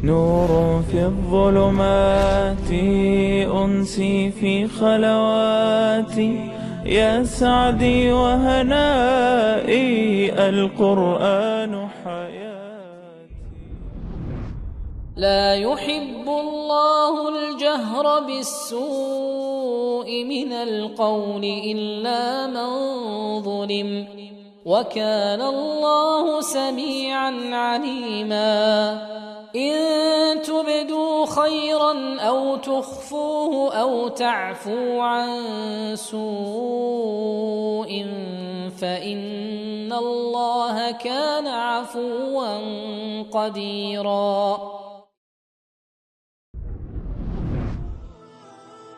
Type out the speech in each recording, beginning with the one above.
نور في الظلمات أنسي في خلواتي يا سعدي وهنائي القرآن حياتي. لا يحب الله الجهر بالسوء من القول إلا من ظلم وكان الله سميعا عليما. إن تبدوا خيرا أو تخفوه أو تعفوا عن سوء فإن الله كان عفوا قديرا.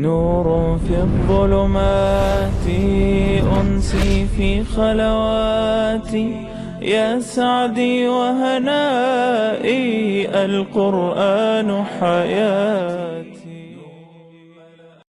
نور في الظلمات أنسي في خلواتي يا سعدي وهنائي القرآن حياتي.